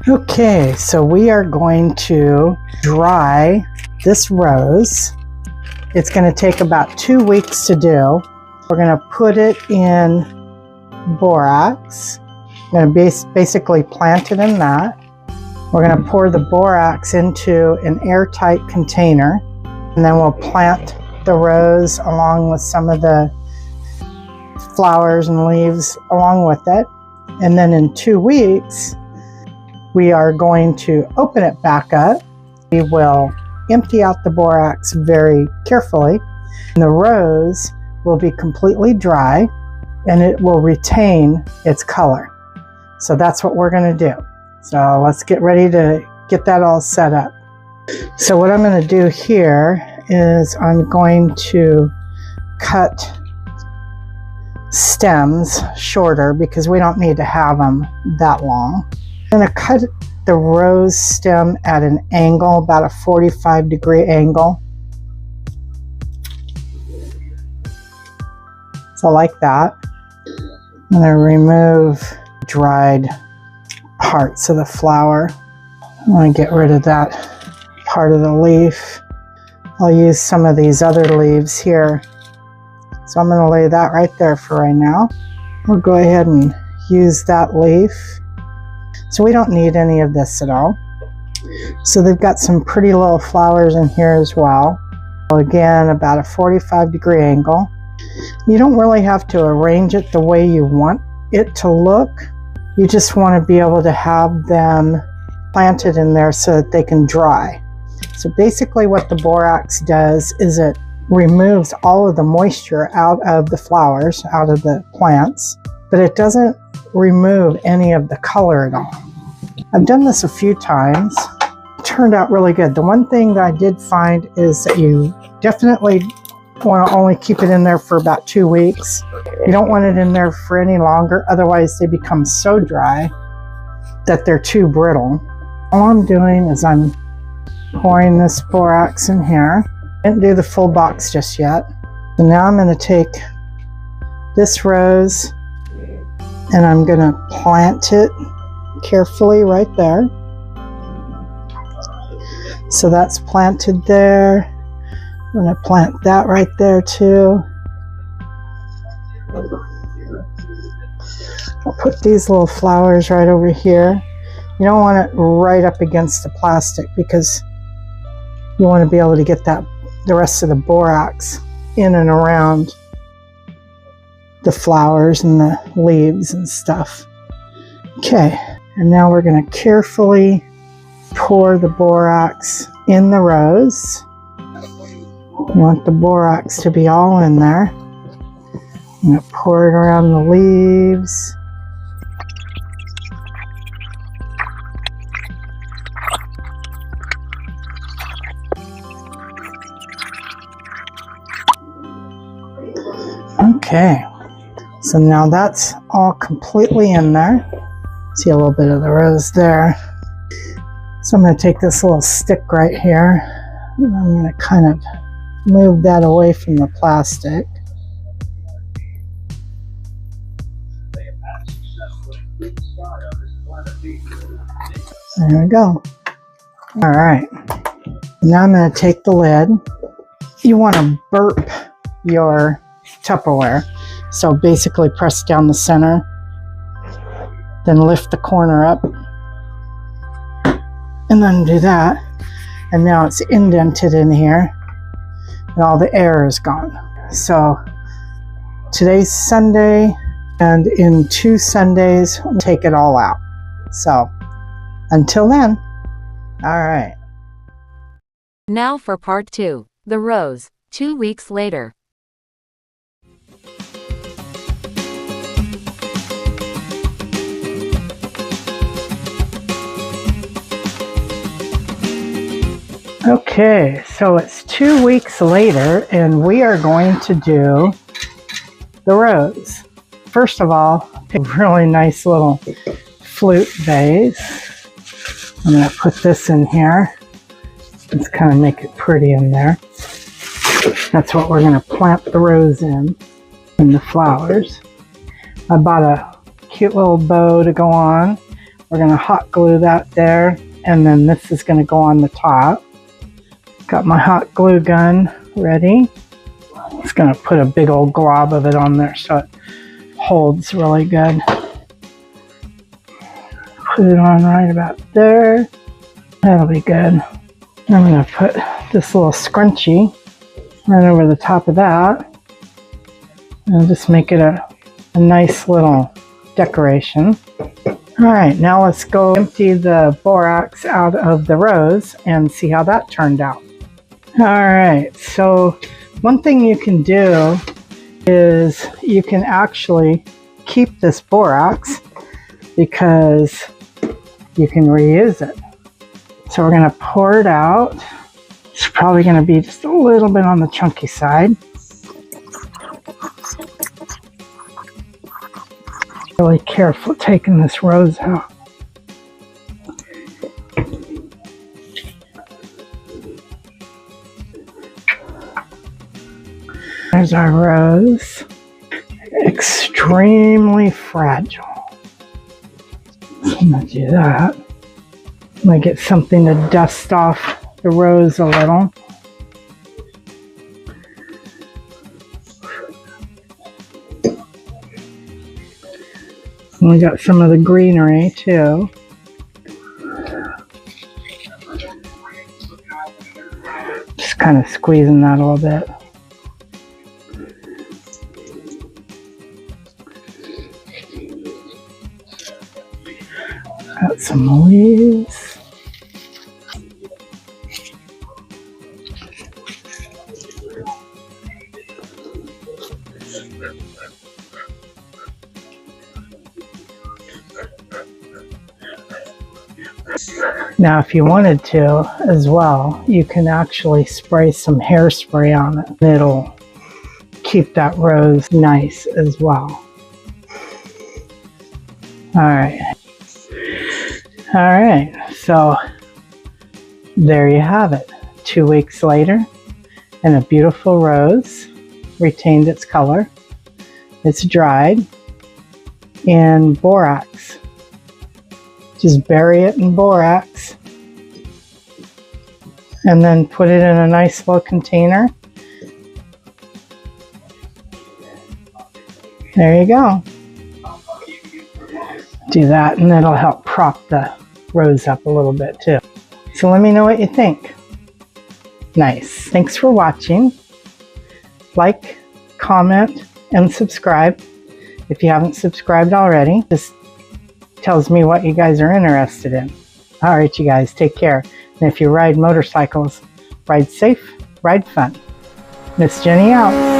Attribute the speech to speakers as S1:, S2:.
S1: Okay, so we are going to dry this rose. It's going to take about 2 weeks to do. We're going to put it in borax. I'm going to basically plant it in that. We're going to pour the borax into an airtight container, and then we'll plant the rose along with some of the flowers and leaves along with it. And then in 2 weeks, we are going to open it back up. We will empty out the borax very carefully. And the rose will be completely dry and it will retain its color. So that's what we're going to do. So let's get ready to get that all set up. So what I'm going to do here is I'm going to cut stems shorter because we don't need to have them that long. I'm going to cut the rose stem at an angle, about a 45-degree angle. So like that. I'm going to remove dried parts of the flower. I want to get rid of that part of the leaf. I'll use some of these other leaves here. So I'm going to lay that right there for right now. We'll go ahead and use that leaf. So we don't need any of this at all. So they've got some pretty little flowers in here as well. Again, about a 45-degree angle. You don't really have to arrange it the way you want it to look. You just want to be able to have them planted in there so that they can dry. So basically what the borax does is it removes all of the moisture out of the flowers, out of the plants, but it doesn't remove any of the color at all. I've done this a few times. It turned out really good. The one thing that I did find is that you definitely want to only keep it in there for about 2 weeks. You don't want it in there for any longer, otherwise they become so dry that they're too brittle. All I'm doing is I'm pouring this borax in here. I didn't do the full box just yet. So now I'm going to take this rose and I'm going to plant it carefully right there. So that's planted there. I'm going to plant that right there too. I'll put these little flowers right over here. You don't want it right up against the plastic because you want to be able to get the rest of the borax in and around the flowers and the leaves and stuff. Okay, and now we're going to carefully pour the borax in the rose. You want the borax to be all in there. I'm going to pour it around the leaves. Okay, so now that's all completely in there. See a little bit of the rose there. So I'm going to take this little stick right here, and I'm going to kind of move that away from the plastic. There we go. All right, now I'm going to take the lid. You want to burp your Tupperware. So basically press down the center, then lift the corner up, and then do that. And now it's indented in here, and all the air is gone. So today's Sunday, and in 2 Sundays, we'll take it all out. So until then, all right.
S2: Now for part 2, the rose, 2 weeks later.
S1: Okay, so it's 2 weeks later and we are going to do the rose. First of all, pick a really nice little flute vase. I'm going to put this in here. Let's kind of make it pretty in there. That's what we're going to plant the rose in, and the flowers. I bought a cute little bow to go on We're going to hot glue that there, and then this is going to go on the top. Got my hot glue gun ready. Just going to put a big old glob of it on there so it holds really good. Put it on right about there. That'll be good. I'm going to put this little scrunchie right over the top of that and just make it a nice little decoration. Alright, now let's go empty the borax out of the rose and see how that turned out. Alright, so one thing you can do is you can actually keep this borax because you can reuse it. So we're going to pour it out. It's probably going to be just a little bit on the chunky side. Really careful taking this rose out. There's our rose. Extremely fragile. So I'm going to do that. I'm going to get something to dust off the rose a little. And we got some of the greenery too. Just kind of squeezing that a little bit. Got some leaves. Now, if you wanted to as well, you can actually spray some hairspray on it. It'll keep that rose nice as well. Alright. Alright, so there you have it. 2 weeks later, and a beautiful rose retained its color. It's dried in borax. Just bury it in borax and then put it in a nice little container. There you go. Do that and it'll help prop the rose up a little bit too. So let me know what you think. Nice. Thanks for watching. Like, comment, and subscribe if you haven't subscribed already. Just tells me what you guys are interested in. Alright, you guys, take care. And if you ride motorcycles, ride safe, ride fun. Miss Jenny out.